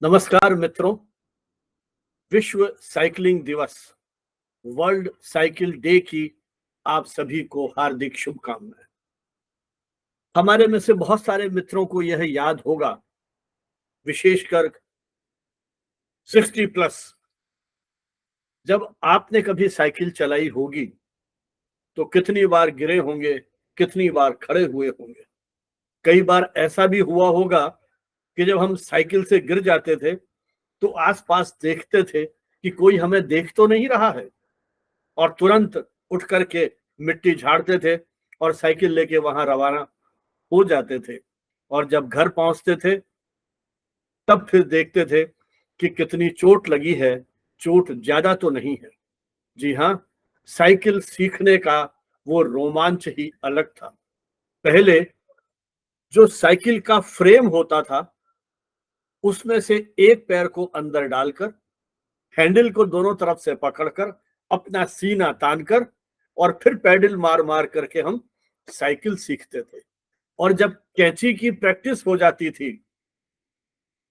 नमस्कार मित्रों। विश्व साइकिलिंग दिवस, वर्ल्ड साइकिल डे की आप सभी को हार्दिक शुभकामनाएं। हमारे में से बहुत सारे मित्रों को यह याद होगा, विशेषकर 60 प्लस, जब आपने कभी साइकिल चलाई होगी तो कितनी बार गिरे होंगे, कितनी बार खड़े हुए होंगे। कई बार ऐसा भी हुआ होगा कि जब हम साइकिल से गिर जाते थे तो आसपास देखते थे कि कोई हमें देख तो नहीं रहा है, और तुरंत उठ करके मिट्टी झाड़ते थे और साइकिल लेके वहां रवाना हो जाते थे। और जब घर पहुंचते थे तब फिर देखते थे कि कितनी चोट लगी है, चोट ज्यादा तो नहीं है। जी हाँ, साइकिल सीखने का वो रोमांच ही अलग था। पहले जो साइकिल का फ्रेम होता था उसमें से एक पैर को अंदर डालकर, हैंडल को दोनों तरफ से पकड़कर, अपना सीना तानकर और फिर पैडल मार मार करके हम साइकिल सीखते थे। और जब कैंची की प्रैक्टिस हो जाती थी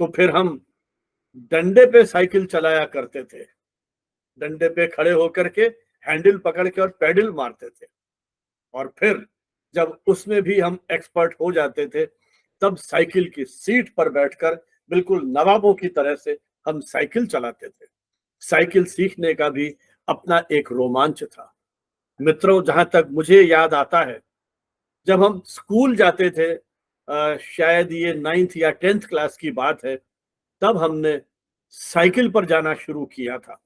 तो फिर हम डंडे पे साइकिल चलाया करते थे। डंडे पे खड़े होकर के हैंडल पकड़ के और पैडल मारते थे। और फिर जब उसमें भी हम एक्सपर्ट हो जाते थे तब साइकिल की सीट पर बैठकर बिल्कुल नवाबों की तरह से हम साइकिल चलाते थे। साइकिल सीखने का भी अपना एक रोमांच था। मित्रों, जहां तक मुझे याद आता है, जब हम स्कूल जाते थे, शायद ये 9th या 10th क्लास की बात है, तब हमने साइकिल पर जाना शुरू किया था।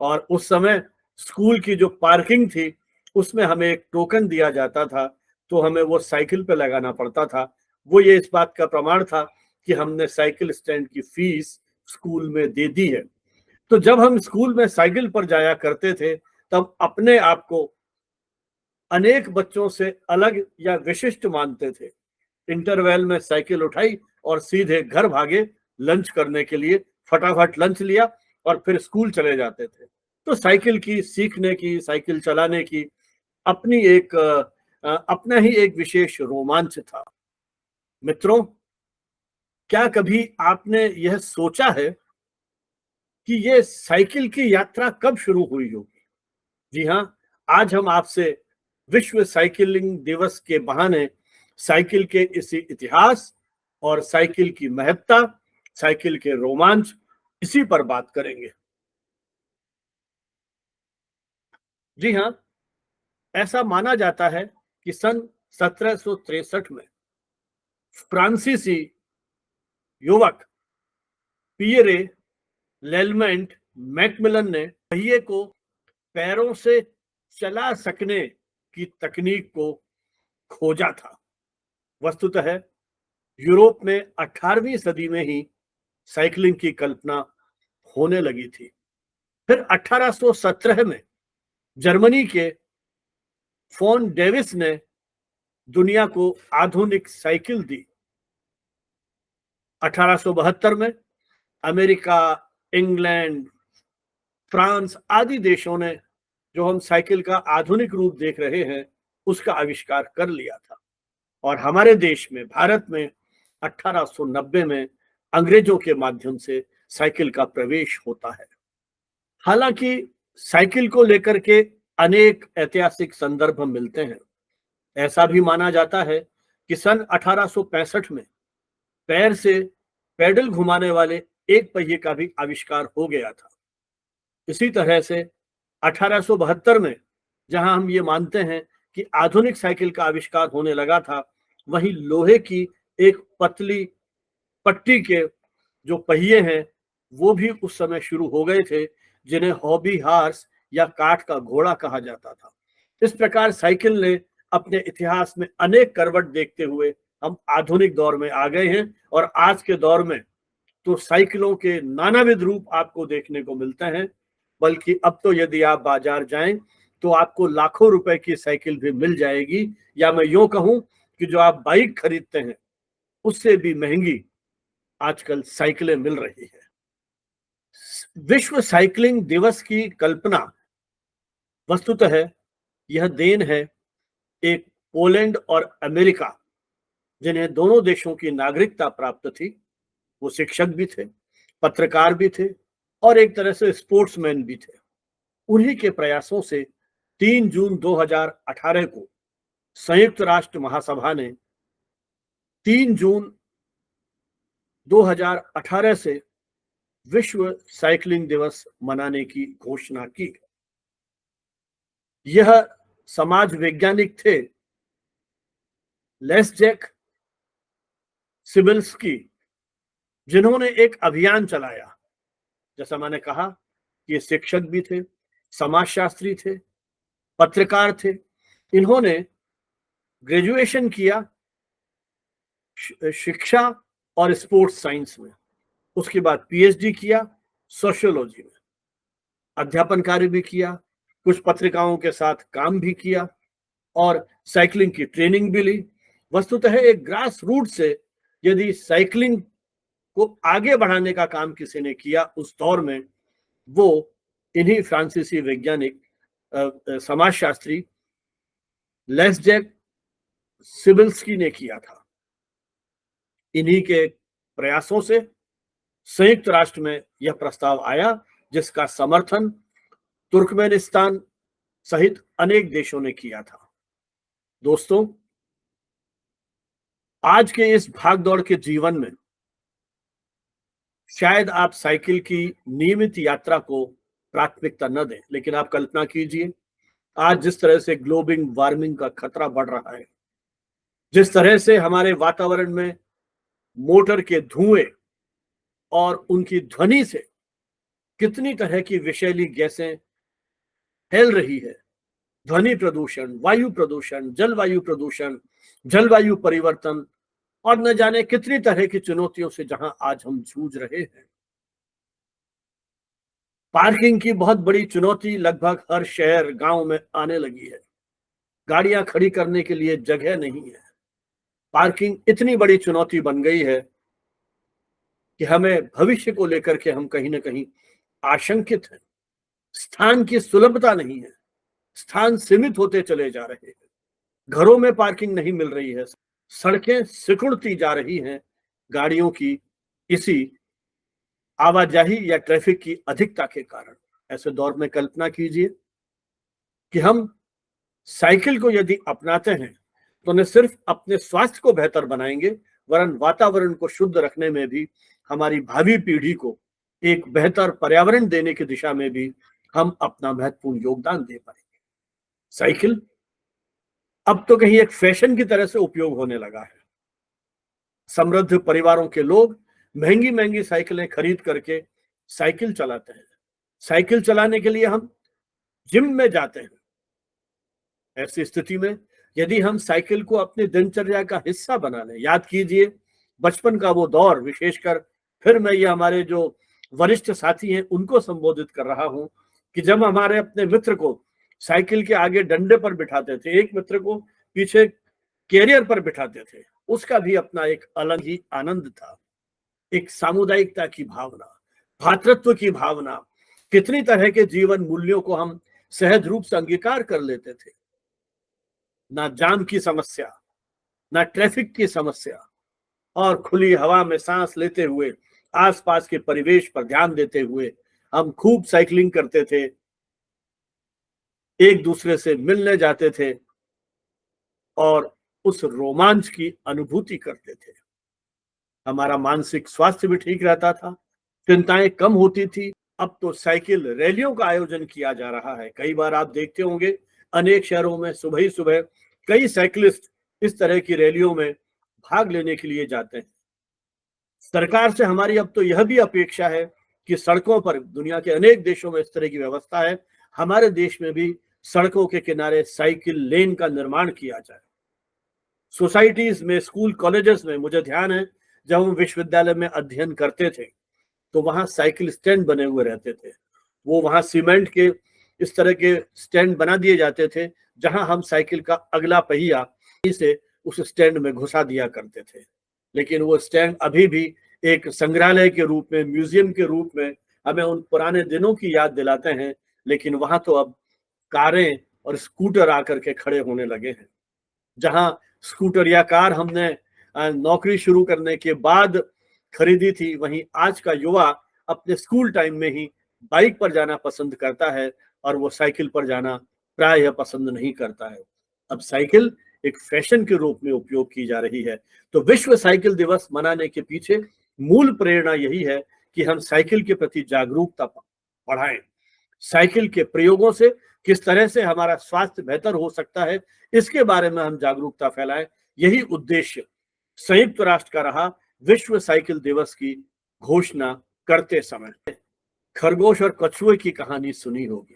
और उस समय स्कूल की जो पार्किंग थी उसमें हमें एक टोकन दिया जाता था, तो हमें वो साइकिल पे लगाना पड़ता था। वो ये इस बात का प्रमाण था कि हमने साइकिल स्टैंड की फीस स्कूल में दे दी है। तो जब हम स्कूल में साइकिल पर जाया करते थे तब अपने आप को अनेक बच्चों से अलग या विशिष्ट मानते थे। इंटरवल में साइकिल उठाई और सीधे घर भागे लंच करने के लिए, फटाफट लंच लिया और फिर स्कूल चले जाते थे। तो साइकिल की सीखने की, साइकिल चलाने की अपनी एक अपना ही एक विशेष रोमांच था। मित्रों, क्या कभी आपने यह सोचा है कि ये साइकिल की यात्रा कब शुरू हुई होगी? जी हाँ, आज हम आपसे विश्व साइकिलिंग दिवस के बहाने साइकिल के इसी इतिहास और साइकिल की महत्ता, साइकिल के रोमांच, इसी पर बात करेंगे। जी हाँ, ऐसा माना जाता है कि सन 1763 में फ्रांसीसी युवक पियरे लेलमेंट मैकमिलन ने पहिए को पैरों से चला सकने की तकनीक को खोजा था। वस्तुतः यूरोप में 18वीं सदी में ही साइकिलिंग की कल्पना होने लगी थी। फिर 1817 में जर्मनी के फोन डेविस ने दुनिया को आधुनिक साइकिल दी। 1872 में अमेरिका, इंग्लैंड, फ्रांस आदि देशों ने जो हम साइकिल का आधुनिक रूप देख रहे हैं उसका आविष्कार कर लिया था। और हमारे देश में, भारत में 1890 में अंग्रेजों के माध्यम से साइकिल का प्रवेश होता है। हालांकि साइकिल को लेकर के अनेक ऐतिहासिक संदर्भ मिलते हैं। ऐसा भी माना जाता है कि सन 1865 में पैर से पैडल घुमाने वाले एक पहिए का भी आविष्कार हो गया था। इसी तरह से 1872 में जहां हम ये मानते हैं कि आधुनिक साइकिल का आविष्कार होने लगा था, वहीं लोहे की एक पतली पट्टी के जो पहिए हैं वो भी उस समय शुरू हो गए थे, जिन्हें हॉबी हार्स या काठ का घोड़ा कहा जाता था। इस प्रकार साइकिल ने अपने इतिहास में अनेक करवट देखते हुए हम आधुनिक दौर में आ गए हैं। और आज के दौर में तो साइकिलों के नानाविध रूप आपको देखने को मिलते हैं। बल्कि अब तो यदि आप बाजार जाएं तो आपको लाखों रुपए की साइकिल भी मिल जाएगी, या मैं यूं कहूं कि जो आप बाइक खरीदते हैं उससे भी महंगी आजकल साइकिलें मिल रही है। विश्व साइकिलिंग दिवस की कल्पना वस्तुतः यह देन है एक पोलैंड और अमेरिका, जिन्हें दोनों देशों की नागरिकता प्राप्त थी। वो शिक्षक भी थे पत्रकार भी थे और एक तरह से स्पोर्ट्समैन भी थे। उन्हीं के प्रयासों से 3 जून 2018 को संयुक्त राष्ट्र महासभा ने 3 जून 2018 से विश्व साइकिलिंग दिवस मनाने की घोषणा की। यह समाज वैज्ञानिक थे लेस्जैक सिबिल्स्की, जिन्होंने एक अभियान चलाया। जैसा मैंने कहा, ये शिक्षक भी थे, समाजशास्त्री थे, पत्रकार थे। इन्होंने ग्रेजुएशन किया शिक्षा और स्पोर्ट्स साइंस में, उसके बाद पीएचडी किया सोशियोलॉजी में, अध्यापन कार्य भी किया, कुछ पत्रिकाओं के साथ काम भी किया और साइकिलिंग की ट्रेनिंग भी ली। वस्तुतः एक ग्रास रूट से यदि साइकिलिंग को आगे बढ़ाने का काम किसी ने किया उस दौर में, वो इन्हीं फ्रांसीसी वैज्ञानिक समाजशास्त्री लेस्जैक सिबिल्स्की ने किया था। इन्हीं के प्रयासों से संयुक्त राष्ट्र में यह प्रस्ताव आया, जिसका समर्थन तुर्कमेनिस्तान सहित अनेक देशों ने किया था। दोस्तों, आज के इस भागदौड़ के जीवन में शायद आप साइकिल की नियमित यात्रा को प्राथमिकता न दें, लेकिन आप कल्पना कीजिए, आज जिस तरह से ग्लोबल वार्मिंग का खतरा बढ़ रहा है, जिस तरह से हमारे वातावरण में मोटर के धुएं और उनकी ध्वनि से कितनी तरह की विषैली गैसें फैल रही है, ध्वनि प्रदूषण, वायु प्रदूषण, जलवायु परिवर्तन और न जाने कितनी तरह की चुनौतियों से जहां आज हम जूझ रहे हैं। पार्किंग की बहुत बड़ी चुनौती लगभग हर शहर गांव में आने लगी है। गाड़ियां खड़ी करने के लिए जगह नहीं है। पार्किंग इतनी बड़ी चुनौती बन गई है कि हमें भविष्य को लेकर के हम कहीं ना कहीं आशंकित हैं। स्थान की सुलभता नहीं है, स्थान सीमित होते चले जा रहे हैं, घरों में पार्किंग नहीं मिल रही है, सड़कें सिकुड़ती जा रही हैं गाड़ियों की इसी आवाजाही या ट्रैफिक की अधिकता के कारण। ऐसे दौर में कल्पना कीजिए कि हम साइकिल को यदि अपनाते हैं तो न सिर्फ अपने स्वास्थ्य को बेहतर बनाएंगे, वरन वातावरण को शुद्ध रखने में भी, हमारी भावी पीढ़ी को एक बेहतर पर्यावरण देने की दिशा में भी हम अपना महत्वपूर्ण योगदान दे पाएंगे। साइकिल अब तो कहीं एक फैशन की तरह से उपयोग होने लगा है। समृद्ध परिवारों के लोग महंगी महंगी साइकिलें खरीद करके साइकिल चलाते हैं। साइकिल चलाने के लिए हम जिम में जाते हैं। ऐसी स्थिति में यदि हम साइकिल को अपनी दिनचर्या का हिस्सा बना लें, याद कीजिए बचपन का वो दौर, विशेषकर फिर मैं ये हमारे जो वरिष्ठ साथी हैं उनको संबोधित कर रहा हूं कि जब हमारे अपने मित्र को साइकिल के आगे डंडे पर बिठाते थे, एक मित्र को पीछे कैरियर पर बिठाते थे, उसका भी अपना एक अलग ही आनंद था। एक सामुदायिकता की भावना, भातृत्व की भावना, कितनी तरह के जीवन मूल्यों को हम सहज रूप से अंगीकार कर लेते थे। ना जाम की समस्या, ना ट्रैफिक की समस्या, और खुली हवा में सांस लेते हुए, आसपास के परिवेश पर ध्यान देते हुए हम खूब साइकिलिंग करते थे, एक दूसरे से मिलने जाते थे और उस रोमांच की अनुभूति करते थे। हमारा मानसिक स्वास्थ्य भी ठीक रहता था, चिंताएं कम होती थी। अब तो साइकिल रैलियों का आयोजन किया जा रहा है। कई बार आप देखते होंगे अनेक शहरों में सुबह ही सुबह कई साइकिलिस्ट इस तरह की रैलियों में भाग लेने के लिए जाते हैं। सरकार से हमारी अब तो यह भी अपेक्षा है कि सड़कों पर, दुनिया के अनेक देशों में इस तरह की व्यवस्था है, हमारे देश में भी सड़कों के किनारे साइकिल लेन का निर्माण किया जाए। सोसाइटीज में, स्कूल कॉलेजेस में, मुझे ध्यान है जब हम विश्वविद्यालय में अध्ययन करते थे तो वहां साइकिल स्टैंड बने हुए रहते थे। वो वहां सीमेंट के इस तरह के स्टैंड बना दिए जाते थे जहां हम साइकिल का अगला पहिया से उस स्टैंड में घुसा दिया करते थे। लेकिन वो स्टैंड अभी भी एक संग्रहालय के रूप में, म्यूजियम के रूप में हमें उन पुराने दिनों की याद दिलाते हैं। लेकिन वहां तो अब कारें और स्कूटर आकर के खड़े होने लगे हैं। जहां स्कूटर या कार हमने नौकरी शुरू करने के बाद खरीदी थी, वहीं आज का युवा अपने स्कूल टाइम में ही बाइक पर जाना पसंद करता है और वो साइकिल पर जाना प्रायः पसंद नहीं करता है। अब साइकिल एक फैशन के रूप में उपयोग की जा रही है। तो विश्व साइकिल दिवस मनाने के पीछे मूल प्रेरणा यही है कि हम साइकिल के प्रति जागरूकता बढ़ाएं। साइकिल के प्रयोगों से किस तरह से हमारा स्वास्थ्य बेहतर हो सकता है, इसके बारे में हम जागरूकता फैलाएं। यही उद्देश्य संयुक्त राष्ट्र का रहा विश्व साइकिल दिवस की घोषणा करते समय। खरगोश और कछुए की कहानी सुनी होगी।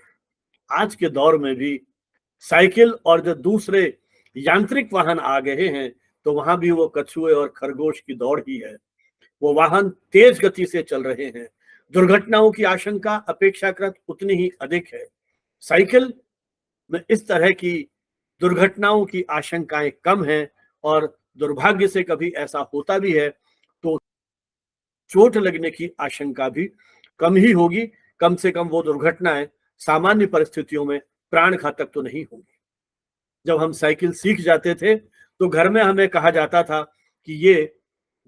आज के दौर में भी साइकिल और जो दूसरे यांत्रिक वाहन आ गए हैं, तो वहां भी वो कछुए और खरगोश की दौड़ ही है। वो वाहन तेज गति से चल रहे हैं। दुर्घटनाओं की आशंका अपेक्षाकृत उतनी ही अधिक है। साइकिल में इस तरह की दुर्घटनाओं की आशंकाएं कम हैं और दुर्भाग्य से कभी ऐसा होता भी है तो चोट लगने की आशंका भी कम ही होगी। कम से कम वो दुर्घटनाएं सामान्य परिस्थितियों में प्राण घातक तो नहीं होंगी। जब हम साइकिल सीख जाते थे तो घर में हमें कहा जाता था कि ये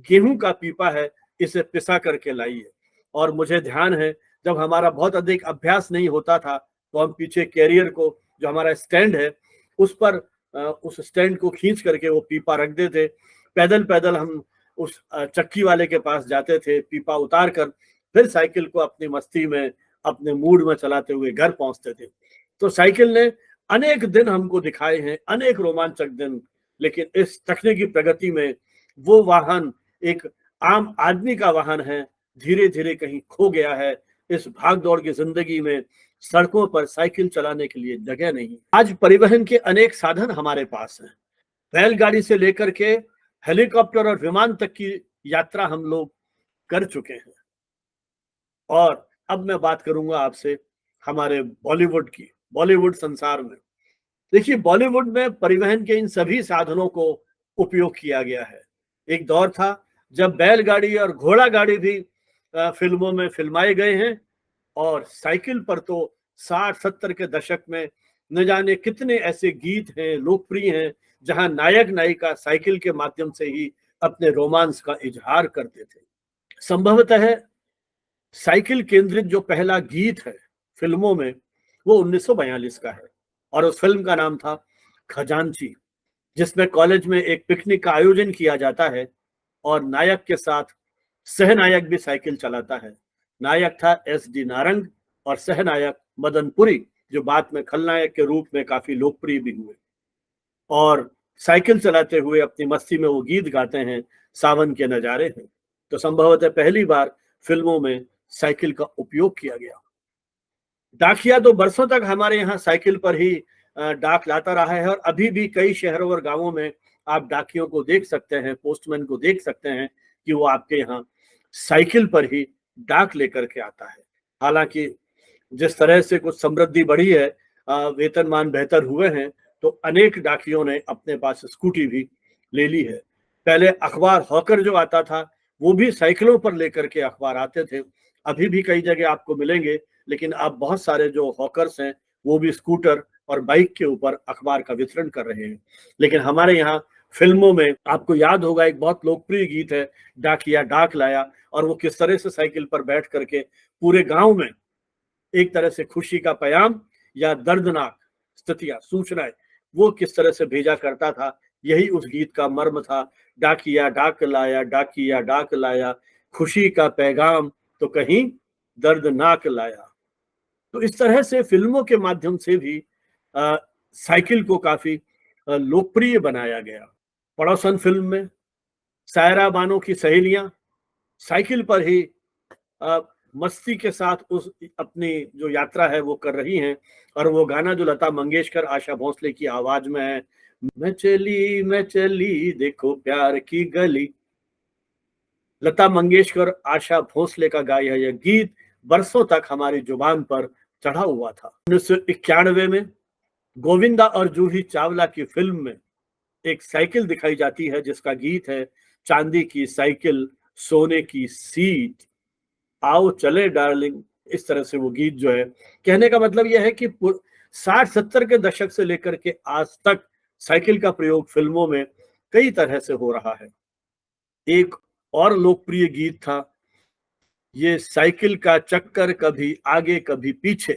गेहूं का पीपा है, इसे पिसा करके लाइए। और मुझे ध्यान है जब हमारा बहुत अधिक अभ्यास नहीं होता था तो हम पीछे कैरियर को, जो हमारा स्टैंड है, उस पर उस स्टैंड को खींच करके वो पीपा रख देते। पैदल पैदल हम उस चक्की वाले के पास जाते थे, पीपा उतार कर फिर साइकिल को अपनी मस्ती में, अपने मूड में चलाते हुए घर पहुंचते थे। तो साइकिल ने अनेक दिन हमको दिखाए हैं, अनेक रोमांचक दिन। लेकिन इस तकनीकी प्रगति में वो वाहन एक आम आदमी का वाहन है, धीरे धीरे कहीं खो गया है। इस भाग दौड़ की जिंदगी में सड़कों पर साइकिल चलाने के लिए जगह नहीं। आज परिवहन के अनेक साधन हमारे पास हैं। बैलगाड़ी से लेकर के हेलीकॉप्टर और विमान तक की यात्रा हम लोग कर चुके हैं। और अब मैं बात करूंगा आपसे हमारे बॉलीवुड की। बॉलीवुड संसार में देखिए, बॉलीवुड में परिवहन के इन सभी साधनों को उपयोग किया गया है। एक दौर था जब बैलगाड़ी और घोड़ा गाड़ी भी फिल्मों में फिल्माए गए हैं। और साइकिल पर तो 60-70 के दशक में न जाने कितने ऐसे गीत हैं, लोकप्रिय हैं, जहां नायक नायिका साइकिल के माध्यम से ही अपने रोमांस का इजहार करते थे। संभवतः साइकिल केंद्रित जो पहला गीत है फिल्मों में, वो 1942 का है और उस फिल्म का नाम था खजांची, जिसमें कॉलेज में एक पिकनिक का आयोजन किया जाता है और नायक के साथ सहनायक भी साइकिल चलाता है। नायक था SD नारंग और सहनायक मदनपुरी, जो बाद में खलनायक के रूप में काफी लोकप्रिय भी हुए। और साइकिल चलाते हुए अपनी मस्ती में वो गीत गाते हैं, सावन के नजारे हैं। तो संभवतः पहली बार फिल्मों में साइकिल का उपयोग किया गया। डाकिया तो बरसों तक हमारे यहाँ साइकिल पर ही डाक लाता रहा है और अभी भी कई शहरों और गांवों में आप डाकियों को देख सकते हैं, पोस्टमैन को देख सकते हैं कि वो आपके यहाँ साइकिल पर ही डाक लेकर के आता है। हालांकि जिस तरह से कुछ समृद्धि बढ़ी है, वेतनमान बेहतर हुए हैं, तो अनेक डाकियों ने अपने पास स्कूटी भी ले ली है। पहले अखबार हॉकर जो आता था वो भी साइकिलों पर लेकर के अखबार आते थे। अभी भी कई जगह आपको मिलेंगे, लेकिन अब बहुत सारे जो हॉकर्स हैं वो भी स्कूटर और बाइक के ऊपर अखबार का वितरण कर रहे हैं। लेकिन हमारे यहाँ फिल्मों में आपको याद होगा एक बहुत लोकप्रिय गीत है, डाकिया डाक लाया, और वो किस तरह से साइकिल पर बैठ करके पूरे गांव में एक तरह से खुशी का पैगाम या दर्दनाक स्थितियां, सूचनाएं वो किस तरह से भेजा करता था। यही उस गीत का मर्म था। डाकिया डाक लाया, डाकिया डाक लाया, खुशी का पैगाम तो कहीं दर्दनाक लाया। तो इस तरह से फिल्मों के माध्यम से भी साइकिल को काफी लोकप्रिय बनाया गया। पड़ोसन फिल्म में सायरा बानो की सहेलियां साइकिल पर ही मस्ती के साथ उस अपनी जो यात्रा है वो कर रही हैं। और वो गाना जो लता मंगेशकर, आशा भोसले की आवाज में है, मैं चली देखो प्यार की गली। लता मंगेशकर, आशा भोसले का गाया यह गीत बरसों तक हमारी जुबान पर चढ़ा हुआ था। 1991 में गोविंदा और जूही चावला की फिल्म में एक साइकिल दिखाई जाती है जिसका गीत है, चांदी की साइकिल सोने की सीट, आओ चले डार्लिंग। इस तरह से वो गीत जो है, कहने का मतलब यह है कि 60-70 के दशक से लेकर के आज तक साइकिल का प्रयोग फिल्मों में कई तरह से हो रहा है। एक और लोकप्रिय गीत था ये साइकिल का चक्कर कभी आगे कभी पीछे,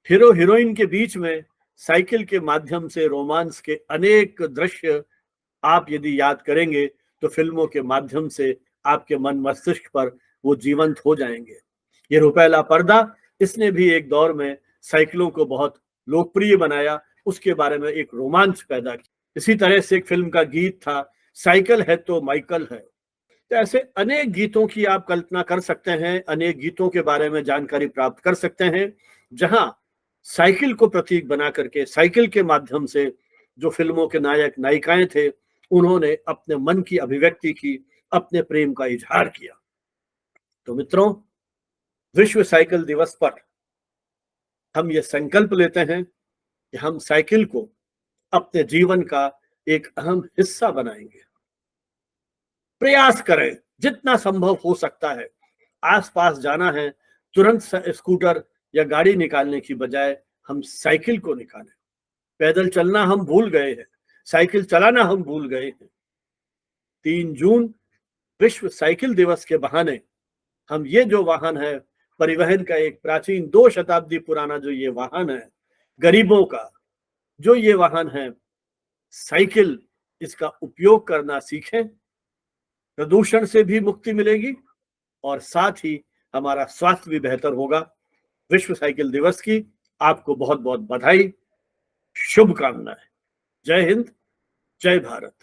हीरो हीरोइन के बीच में साइकिल के माध्यम से रोमांस के अनेक दृश्य आप यदि याद करेंगे तो फिल्मों के माध्यम से आपके मन मस्तिष्क पर वो जीवंत हो जाएंगे। ये रुपैला पर्दा, इसने भी एक दौर में साइकिलों को बहुत लोकप्रिय बनाया, उसके बारे में एक रोमांच पैदा किया। इसी तरह से एक फिल्म का गीत था, साइकिल है तो माइकल है। तो ऐसे अनेक गीतों की आप कल्पना कर सकते हैं, अनेक गीतों के बारे में जानकारी प्राप्त कर सकते हैं, जहां साइकिल को प्रतीक बना करके, साइकिल के माध्यम से जो फिल्मों के नायक नायिकाएं थे, उन्होंने अपने मन की अभिव्यक्ति की, अपने प्रेम का इजहार किया। तो मित्रों, विश्व साइकिल दिवस पर हम ये संकल्प लेते हैं कि हम साइकिल को अपने जीवन का एक अहम हिस्सा बनाएंगे। प्रयास करें, जितना संभव हो सकता है। आसपास जाना है, तुरंत स्कूटर या गाड़ी निकालने की बजाय हम साइकिल को निकालें। पैदल चलना हम भूल गए हैं, साइकिल चलाना हम भूल गए हैं। 3 जून विश्व साइकिल दिवस के बहाने हम ये जो वाहन है, परिवहन का एक प्राचीन 2 शताब्दी पुराना जो ये वाहन है, गरीबों का जो ये वाहन है, साइकिल, इसका उपयोग करना सीखें। प्रदूषण से भी मुक्ति मिलेगी और साथ ही हमारा स्वास्थ्य भी बेहतर होगा। विश्व साइकिल दिवस की आपको बहुत बहुत बधाई, शुभकामनाएं। जय हिंद, जय भारत।